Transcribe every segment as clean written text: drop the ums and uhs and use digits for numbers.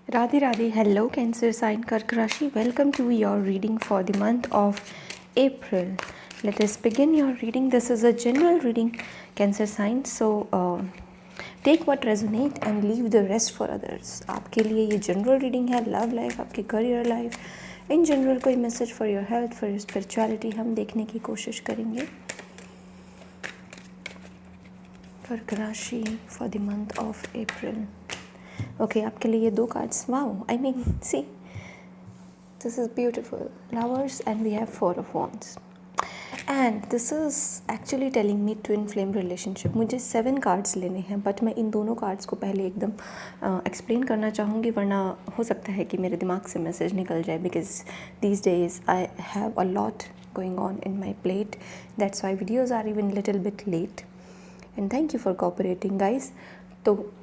Radhe Radhe, hello Cancer sign Kark Rashi. Welcome to your reading for the month of April. Let us begin your reading. This is a general reading, Cancer sign. So take what resonate and leave the rest for others. आपके लिए ये general reading है. Love life, आपकी career life, in general कोई message for your health, for your spirituality हम देखने की कोशिश करेंगे. कर्क राशि for the month of April. Okay आपके लिए ये दो cards. Wow, I mean see this is beautiful. Lovers and we have four of wands and this is actually telling me twin flame relationship. मुझे 7 कार्ड्स लेने हैं but मैं इन दोनों cards को पहले एकदम एक्सप्लेन करना चाहूँगी, वरना हो सकता है कि मेरे दिमाग से मैसेज निकल जाए. Because these days I have a lot going on in my plate. That's why videos are even little bit late and thank you for cooperating guys. तो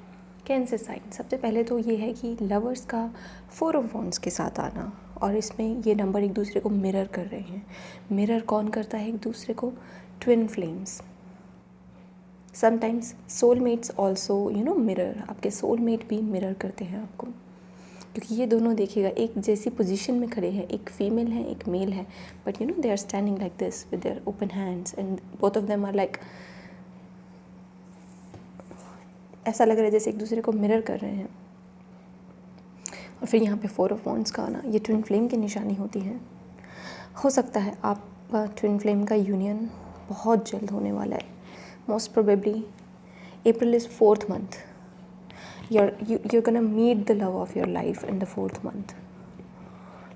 कैंसर साइन, सबसे पहले तो ये है कि लवर्स का 4 ऑफ वॉन्ड्स के साथ आना, और इसमें ये नंबर एक दूसरे को मिरर कर रहे हैं. मिरर कौन करता है एक दूसरे को? Twin flames. Sometimes soulmates also mirror. आपके सोलमेट भी मिरर करते हैं आपको, क्योंकि ये दोनों देखिएगा एक जैसी पोजीशन में खड़े हैं. एक फीमेल है एक मेल है, but they are standing like this with their open hands and both of them are like, ऐसा लग रहा है जैसे एक दूसरे को मिरर कर रहे हैं. और फिर यहाँ पे 4 ऑफ वॉन्ड्स का आना, ये ट्विन फ्लेम की निशानी होती है. हो सकता है आपका ट्विन फ्लेम का यूनियन बहुत जल्द होने वाला है. Most probably April is 4th month. you're gonna meet the love of your life in the 4th month.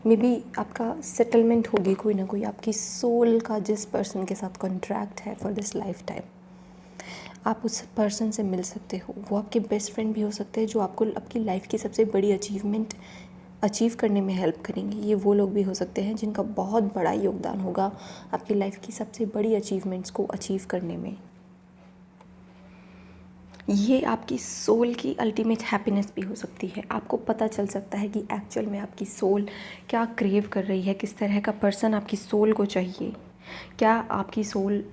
May be आपका सेटलमेंट होगी कोई ना कोई. आपकी सोल का जिस पर्सन के साथ कॉन्ट्रैक्ट है फॉर दिस लाइफ टाइम, आप उस पर्सन से मिल सकते हो. वो आपके बेस्ट फ्रेंड भी हो सकते हैं जो आपको आपकी लाइफ की सबसे बड़ी अचीवमेंट अचीव करने में हेल्प करेंगे. ये वो लोग भी हो सकते हैं जिनका बहुत बड़ा योगदान होगा आपकी लाइफ की सबसे बड़ी अचीवमेंट्स को अचीव करने में. ये आपकी सोल की अल्टीमेट हैप्पीनेस भी हो सकती है. आपको पता चल सकता है कि एक्चुअल में आपकी सोल क्या क्रेव कर रही है, किस तरह का पर्सन आपकी सोल को चाहिए, क्या आपकी सोल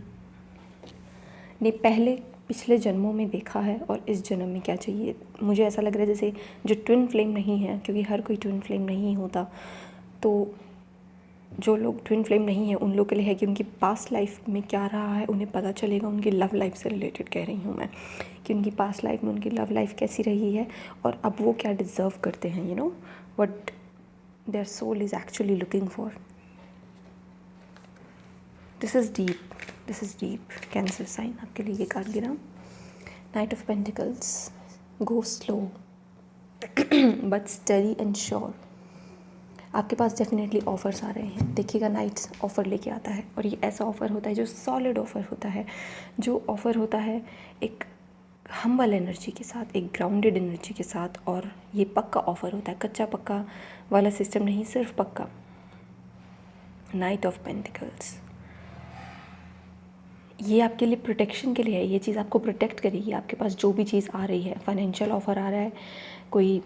ने पहले पिछले जन्मों में देखा है और इस जन्म में क्या चाहिए. मुझे ऐसा लग रहा है जैसे जो ट्विन फ्लेम नहीं है, क्योंकि हर कोई ट्विन फ्लेम नहीं होता, तो जो लोग ट्विन फ्लेम नहीं है उन लोग के लिए है कि उनकी पास्ट लाइफ में क्या रहा है उन्हें पता चलेगा. उनकी लव लाइफ से रिलेटेड कह रही हूँ मैं, कि उनकी पास्ट लाइफ में उनकी लव लाइफ कैसी रही है और अब वो क्या डिज़र्व करते हैं, what their soul is actually looking for. This is deep Cancer sign. आपके लिए ये कार्ड गिरा. Knight of pentacles. Go slow but steady and sure. आपके पास डेफिनेटली ऑफ़र्स आ रहे हैं. देखिएगा नाइट्स ऑफ़र लेके आता है, और ये ऐसा ऑफ़र होता है जो सॉलिड ऑफ़र होता है, जो ऑफ़र होता है एक हम्बल एनर्जी के साथ, एक ग्राउंडेड एनर्जी के साथ. और ये पक्का ऑफ़र होता है, कच्चा पक्का वाला सिस्टम नहीं, सिर्फ पक्का. नाइट ऑफ पेंटिकल्स ये आपके लिए प्रोटेक्शन के लिए है. ये चीज़ आपको प्रोटेक्ट करेगी. आपके पास जो भी चीज़ आ रही है, फाइनेंशियल ऑफ़र आ रहा है, कोई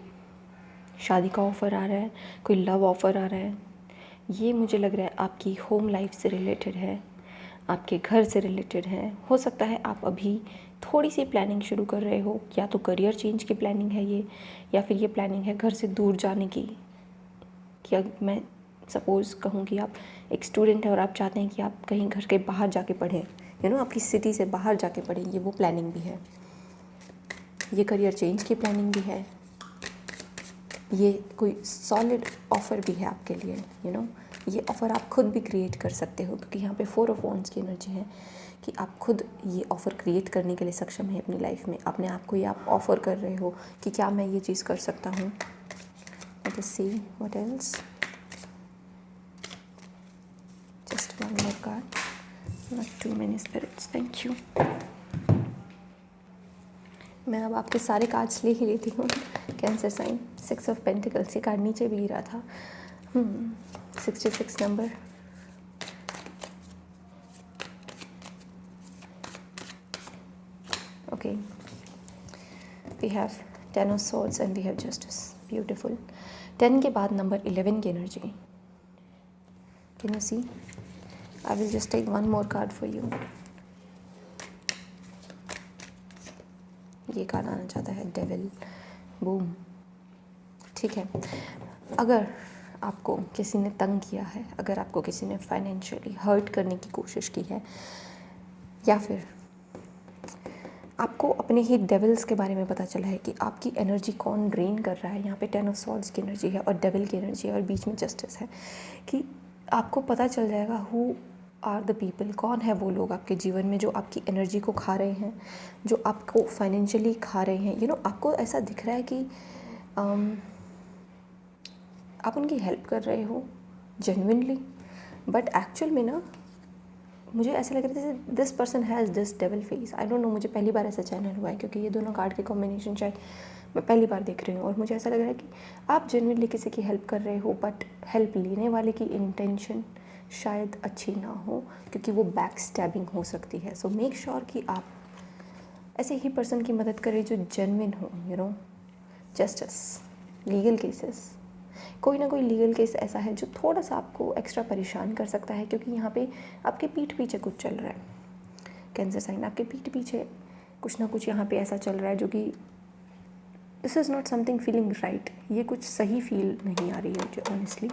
शादी का ऑफ़र आ रहा है, कोई लव ऑफ़र आ रहा है, ये मुझे लग रहा है आपकी होम लाइफ से रिलेटेड है, आपके घर से रिलेटेड है. हो सकता है आप अभी थोड़ी सी प्लानिंग शुरू कर रहे हो, या तो करियर चेंज की प्लानिंग है ये, या फिर ये प्लानिंग है घर से दूर जाने की. क्या मैं सपोज़ कहूँ कि आप एक स्टूडेंट हैं और आप चाहते हैं कि आप कहीं घर के बाहर जाके पढ़ें, आपकी सिटी से बाहर जाके पढ़ें, ये वो प्लानिंग भी है. ये करियर चेंज की प्लानिंग भी है. ये कोई सॉलिड ऑफ़र भी है आपके लिए. ये ऑफ़र आप खुद भी क्रिएट कर सकते हो, क्योंकि यहाँ पे 4 ऑफ वॉन्ड्स की एनर्जी है कि आप खुद ये ऑफ़र क्रिएट करने के लिए सक्षम है अपनी लाइफ में. अपने आप को ये आप ऑफ़र कर रहे हो कि क्या मैं ये चीज़ कर सकता हूँ. Let us see what else. Just one more card, not too many spirits. Thank you. मैं अब आपके सारे कार्ड्स ले ही लेती हूँ. Cancer sign. 6 ऑफ पेंटिकल्स, ये कार्ड नीचे भी गिरा था. 66 number. Okay, we have 10 of swords and we have justice. Beautiful. 10 के बाद नंबर 11 की energy. Can you see? I will just take one more card for you. ये कार्ड आना चाहता है डेविल. बूम. ठीक है। अगर आपको किसी ने तंग किया है, अगर आपको किसी ने फाइनेंशियली हर्ट करने की कोशिश की है, या फिर आपको अपने ही डेविल्स के बारे में पता चला है कि आपकी एनर्जी कौन ड्रेन कर रहा है, यहाँ पे 10 ऑफ सॉर्ड्स की एनर्जी है और डेविल की एनर्जी है और बीच में जस्टिस है, कि आपको पता चल जाएगा हु आर द पीपल, कौन है वो लोग आपके जीवन में जो आपकी एनर्जी को खा रहे हैं, जो आपको फाइनेंशियली खा रहे हैं। आपको ऐसा दिख रहा है कि आप उनकी हेल्प कर रहे हो जेन्युइनली, बट एक्चुअल में ना मुझे ऐसा लग रहा है जैसे this person has this devil face. I don't know, मुझे पहली बार ऐसा चैनल हुआ है क्योंकि ये दोनों कार्ड के कॉम्बिनेशन शायद मैं पहली बार देख रही हूँ, और मुझे ऐसा लग रहा है कि आप जेन्युइनली किसी की हेल्प कर रहे हो, बट हेल्प लेने वाले की इंटेंशन शायद अच्छी ना हो, क्योंकि वो बैक स्टैबिंग हो सकती है। सो मेक श्योर कि आप ऐसे ही पर्सन की मदद करें जो जेन्युइन हो। जस्टिस, लीगल केसेस, कोई ना कोई लीगल केस ऐसा है जो थोड़ा सा आपको एक्स्ट्रा परेशान कर सकता है, क्योंकि यहाँ पे आपके पीठ पीछे कुछ चल रहा है। कैंसर साइन, आपके पीठ पीछे कुछ ना कुछ यहाँ पे ऐसा चल रहा है जो कि this is not something feeling right, ये कुछ सही फील नहीं आ रही है मुझे ऑनेस्टली।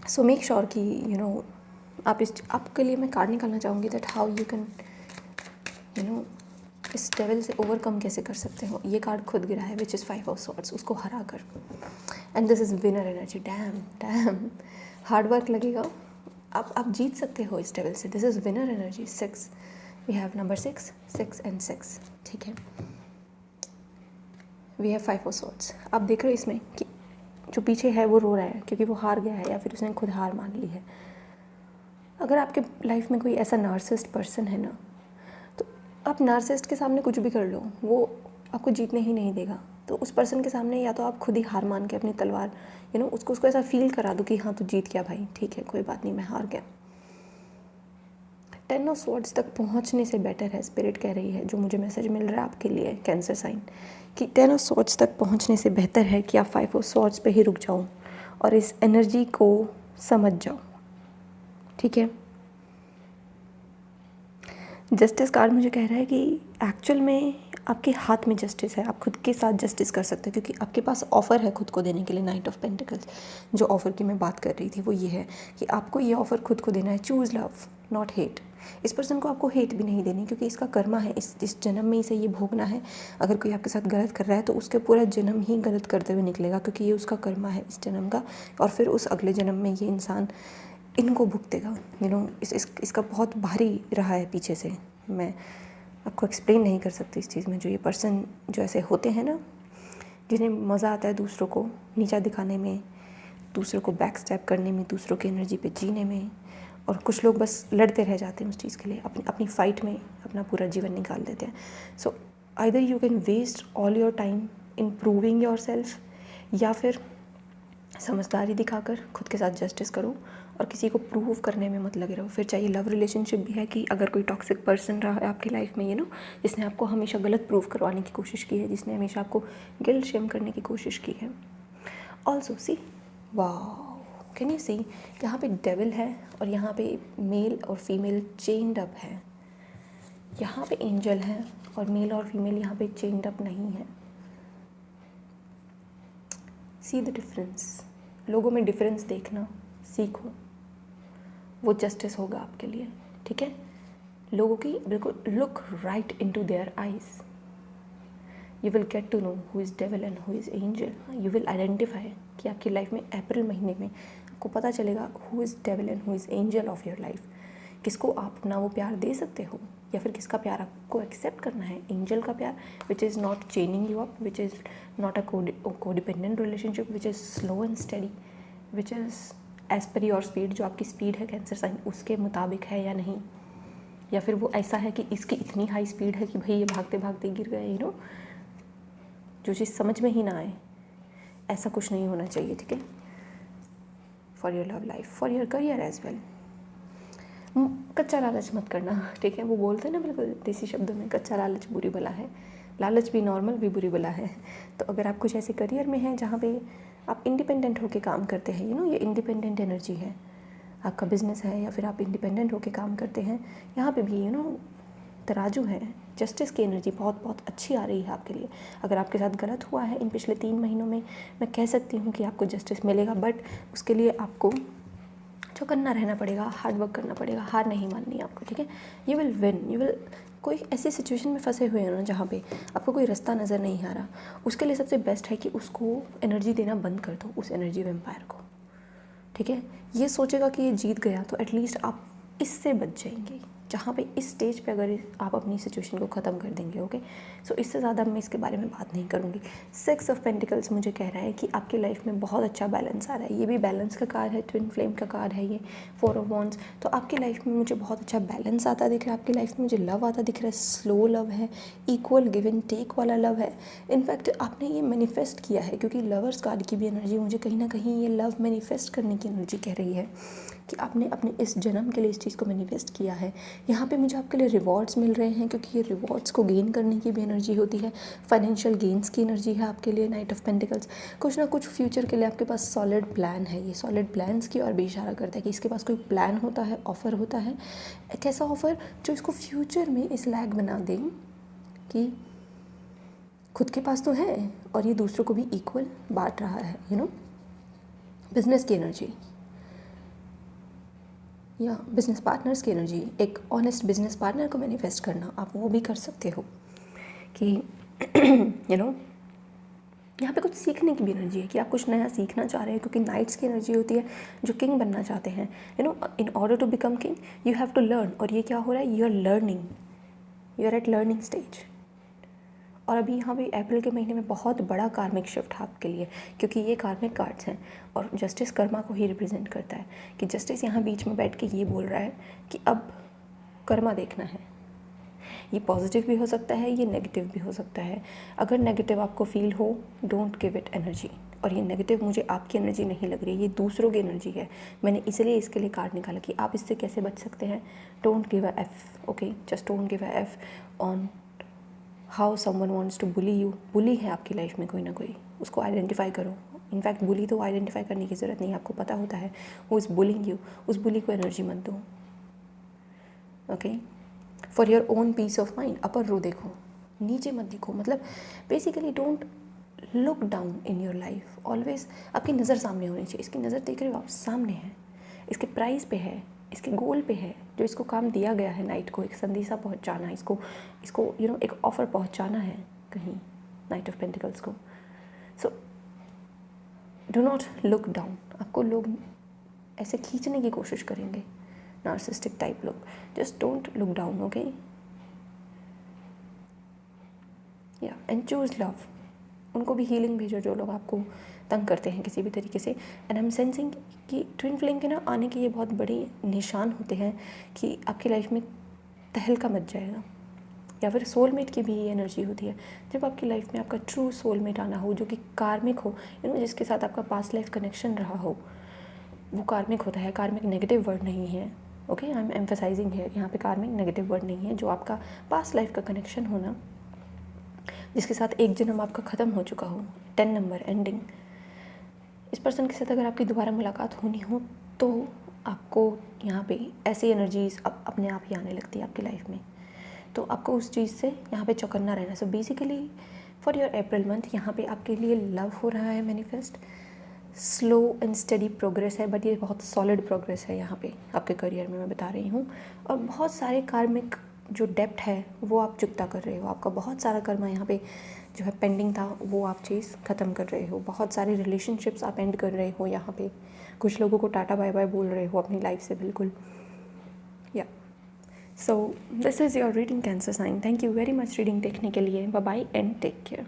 सो मेक श्योर कि आपके लिए मैं कार्ड निकालना चाहूँगी दैट हाउ यू कैन इस डेविल से ओवरकम कैसे कर सकते हो। ये कार्ड खुद गिरा है विच इज़ 5 ऑफ सॉर्ड्स, उसको हरा कर, and this is winner energy. Damn hard work लगेगा, आप जीत सकते हो इस डेविल से। This is winner energy. 6, we have number 6 and 6, ठीक है। We have 5 of swords. आप देख रहे हो इसमें कि जो पीछे है वो रो रहा है क्योंकि वो हार गया है या फिर उसने खुद हार मान ली है। अगर आपके लाइफ में कोई ऐसा नार्सिसिस्ट पर्सन है ना, तो आप नार्सिसिस्ट के सामने कुछ भी कर लो, वो आपको जीतने ही नहीं देगा। तो उस पर्सन के सामने या तो आप खुद ही हार मान के अपनी तलवार उसको ऐसा फील करा दो कि हाँ तू जीत गया भाई, ठीक है कोई बात नहीं, मैं हार गया। 10 ऑफ स्वॉर्ड्स तक पहुंचने से बेटर है, स्पिरिट कह रही है, जो मुझे मैसेज मिल रहा है आपके लिए कैंसर साइन, कि 10 ऑफ स्वॉर्ड्स तक पहुंचने से बेहतर है कि आप 5 ऑफ स्वॉर्ड्स पे ही रुक जाओ और इस एनर्जी को समझ जाओ, ठीक है। जस्टिस कार्ड मुझे कह रहा है कि एक्चुअल में आपके हाथ में जस्टिस है, आप खुद के साथ जस्टिस कर सकते हो, क्योंकि आपके पास ऑफ़र है खुद को देने के लिए। 9 ऑफ पेंटिकल्स, जो ऑफ़र की मैं बात कर रही थी वो ये है कि आपको ये ऑफ़र खुद को देना है। Choose love not hate. इस पर्सन को आपको हेट भी नहीं देनी, क्योंकि इसका कर्मा है, इस जन्म में इसे ये भोगना है। अगर कोई आपके साथ गलत कर रहा है तो उसके पूरा जन्म ही गलत करते हुए निकलेगा, क्योंकि ये उसका कर्मा है इस जन्म का, और फिर उस अगले जन्म में ये इंसान इनको भुगतेगा। इसका बहुत भारी रहा है पीछे से, मैं आपको एक्सप्लेन नहीं कर सकती इस चीज़ में। जो ये पर्सन जो ऐसे होते हैं ना, जिन्हें मज़ा आता है दूसरों को नीचा दिखाने में, दूसरों को बैक स्टैप करने में, दूसरों की एनर्जी पे जीने में, और कुछ लोग बस लड़ते रह जाते हैं उस चीज़ के लिए, अपनी फ़ाइट में अपना पूरा जीवन निकाल देते हैं। So either you can waste all your time in proving yourself, या फिर समझदारी दिखाकर खुद के साथ जस्टिस करो और किसी को प्रूव करने में मत लगे रहो। फिर चाहिए लव रिलेशनशिप भी है कि अगर कोई टॉक्सिक पर्सन रहा है आपकी लाइफ में जिसने आपको हमेशा गलत प्रूव करवाने की कोशिश की है, जिसने हमेशा आपको गिल्ट शेम करने की कोशिश की है। ऑल्सो सी, वाह, कैन यू सी, यहाँ पे डेविल है और यहाँ पे मेल और फीमेल चेन्ड अप है। यहाँ पे एंजल है और मेल और फीमेल यहाँ पे चेन्ड अप नहीं है। See the difference. लोगों में डिफरेंस देखना सीखो, वो जस्टिस होगा आपके लिए, ठीक है। लोगों की बिल्कुल look right into their eyes, you will get to know who is devil and who is angel. You will identify कि आपकी लाइफ में अप्रैल महीने में आपको पता चलेगा who is devil and who is angel of your life. किसको आप अपना वो प्यार दे सकते हो, या फिर किसका प्यार आपको एक्सेप्ट करना है। एंजल का प्यार which is not chaining you up, which is not a codependent relationship, which is slow and steady, which is as per your speed. जो आपकी स्पीड है कैंसर साइन उसके मुताबिक है या नहीं, या फिर वो ऐसा है कि इसकी इतनी हाई स्पीड है कि भाई ये भागते भागते गिर गए, जो चीज़ समझ में ही ना आए। ऐसा कुछ नहीं होना चाहिए, ठीक है। For your love life, for your career as well. कच्चा लालच मत करना, ठीक है। वो बोलते हैं ना बिल्कुल देसी शब्दों में, कच्चा लालच बुरी बला है। लालच भी नॉर्मल भी बुरी बला है। तो अगर आप कुछ ऐसे करियर में हैं जहाँ पे आप इंडिपेंडेंट होके काम करते हैं, ये इंडिपेंडेंट एनर्जी है, आपका बिजनेस है या फिर आप इंडिपेंडेंट होके काम करते हैं, यहाँ पे भी तराजू है, जस्टिस की एनर्जी बहुत बहुत अच्छी आ रही है आपके लिए। अगर आपके साथ गलत हुआ है इन पिछले 3 महीनों में, मैं कह सकती हूँ कि आपको जस्टिस मिलेगा, बट उसके लिए आपको चौकन्ना रहना पड़ेगा, हार्ड वर्क करना पड़ेगा, हार नहीं माननी है आपको, ठीक है। You will win, you will. कोई ऐसी सिचुएशन में फंसे हुए हो ना जहाँ पे आपको कोई रास्ता नज़र नहीं आ रहा, उसके लिए सबसे बेस्ट है कि उसको एनर्जी देना बंद कर दो, उस एनर्जी वैम्पायर को, ठीक है। ये सोचेगा कि ये जीत गया तो एटलीस्ट आप इससे बच जाएंगे। जहाँ पे इस स्टेज पे अगर आप अपनी सिचुएशन को ख़त्म कर देंगे, ओके। सो इससे ज़्यादा मैं इसके बारे में बात नहीं करूँगी। 6 ऑफ पेंटिकल्स मुझे कह रहा है कि आपकी लाइफ में बहुत अच्छा बैलेंस आ रहा है। ये भी बैलेंस का कार्ड है, ट्विन फ्लेम का कार्ड है ये, 4 ऑफ वॉन्ड्स। तो आपकी लाइफ में मुझे बहुत अच्छा बैलेंस आता दिख रहा है, आपकी लाइफ में मुझे लव आता दिख रहा है, स्लो लव है, इक्वल गिव एंड टेक वाला लव है। इनफैक्ट आपने ये मैनिफेस्ट किया है, क्योंकि लवर्स कार्ड की भी एनर्जी मुझे कहीं ना कहीं ये लव मैनिफेस्ट करने की एनर्जी कह रही है कि आपने अपने इस जन्म के लिए इस चीज़ को मैनिफेस्ट किया है। यहाँ पे मुझे आपके लिए रिवॉर्ड्स मिल रहे हैं, क्योंकि ये रिवॉर्ड्स को गेन करने की भी एनर्जी होती है, फाइनेंशियल गेन्स की एनर्जी है आपके लिए। नाइट ऑफ पेंटिकल्स कुछ ना कुछ फ्यूचर के लिए आपके पास सॉलिड प्लान है, ये सॉलिड प्लान्स की ओर भी इशारा करता है कि इसके पास कोई प्लान होता है, ऑफ़र होता है, एक ऐसा ऑफ़र जो इसको फ्यूचर में इस लायक बना दें कि खुद के पास तो है और ये दूसरों को भी इक्वल बांट रहा है, यू नो। बिजनेस की एनर्जी या बिजनेस पार्टनर्स की एनर्जी, एक ऑनेस्ट बिजनेस पार्टनर को मैनिफेस्ट करना, आप वो भी कर सकते हो कि यू नो यहाँ पे कुछ सीखने की भी एनर्जी है कि आप कुछ नया सीखना चाह रहे हैं, क्योंकि नाइट्स की एनर्जी होती है जो किंग बनना चाहते हैं, you know. In order to become king you have to learn, और ये क्या हो रहा है, you are learning, you are at learning stage. और अभी यहाँ भी अप्रैल के महीने में बहुत बड़ा कार्मिक शिफ्ट है आपके लिए, क्योंकि ये कार्मिक कार्ड्स हैं और जस्टिस कर्मा को ही रिप्रेजेंट करता है कि जस्टिस यहाँ बीच में बैठ के ये बोल रहा है कि अब कर्मा देखना है। ये पॉजिटिव भी हो सकता है, ये नेगेटिव भी हो सकता है। अगर नेगेटिव आपको फील हो, डोंट गिव इट एनर्जी। और ये नेगेटिव मुझे आपकी एनर्जी नहीं लग रही है, ये दूसरों की एनर्जी है। मैंने इसलिए इसके लिए कार्ड निकाला कि आप इससे कैसे बच सकते हैं। Don't give a F, okay, just don't give a F on how someone wants to bully you. Bully है आपकी लाइफ में कोई ना कोई, उसको आइडेंटिफाई करो। इनफैक्ट बुली तो आइडेंटिफाई करने की ज़रूरत नहीं है, आपको पता होता है वो इज़ बुलिंग यू। उस बुली को एनर्जी मत दो, okay. For your own peace of mind upper row देखो, नीचे मत देखो। मतलब basically don't look down in your life, always आपकी नज़र सामने होनी चाहिए। इसकी नज़र देख रहे हो आप, सामने है, इसके प्राइस पे है, इसके गोल पे है, जो इसको काम दिया गया है नाइट को, एक संदेशा पहुंचाना, इसको यू नो एक ऑफ़र पहुंचाना है कहीं, नाइट ऑफ पेंटिकल्स को। So do not look down. आपको लोग ऐसे खींचने की कोशिश करेंगे, नार्सिस्टिक टाइप लोग, just don't look down, okay. या एंड चूज़ लव। उनको भी हीलिंग भेजो जो लोग आपको तंग करते हैं किसी भी तरीके से। एंड आई एम सेंसिंग कि ट्विन फ्लेम के ना आने के ये बहुत बड़े निशान होते हैं कि आपकी लाइफ में तहलका मच जाएगा। या फिर सोलमेट की भी ये एनर्जी होती है, जब आपकी लाइफ में आपका ट्रू सोलमेट आना हो, जो कि कार्मिक हो, यू नो, जिसके साथ आपका पास्ट लाइफ कनेक्शन रहा हो, वो कार्मिक होता है। कार्मिक नेगेटिव वर्ड नहीं है, ओके, आई एम एम्फसाइजिंग है, यहाँ पे कार्मिक नेगेटिव वर्ड नहीं है। जो आपका पास्ट लाइफ का कनेक्शन होना, जिसके साथ एक जन्म आपका ख़त्म हो चुका हो, 10 नंबर एंडिंग, इस पर्सन के साथ अगर आपकी दोबारा मुलाकात होनी हो तो आपको यहाँ पे ऐसी एनर्जीज अपने आप ही आने लगती है आपकी लाइफ में। तो आपको उस चीज़ से यहाँ पे चौकन्ना रहना। So basically for your April month यहाँ पे आपके लिए लव हो रहा है manifest. Slow and study progress है, बट ये बहुत सॉलिड प्रोग्रेस है यहाँ पे आपके करियर में, मैं बता रही हूँ। और बहुत सारे कार्मिक जो डेप्ट है वो आप चुकता कर रहे हो। आपका बहुत सारा कर्मा यहाँ पे जो है पेंडिंग था, वो आप चीज़ ख़त्म कर रहे हो। बहुत सारे रिलेशनशिप्स आप एंड कर रहे हो यहाँ पे। कुछ लोगों को टाटा बाय बाय बोल रहे हो अपनी लाइफ से, बिल्कुल। या so this is your reading cancer sign. Thank you very much reading देखने के लिए। Bye bye and take care.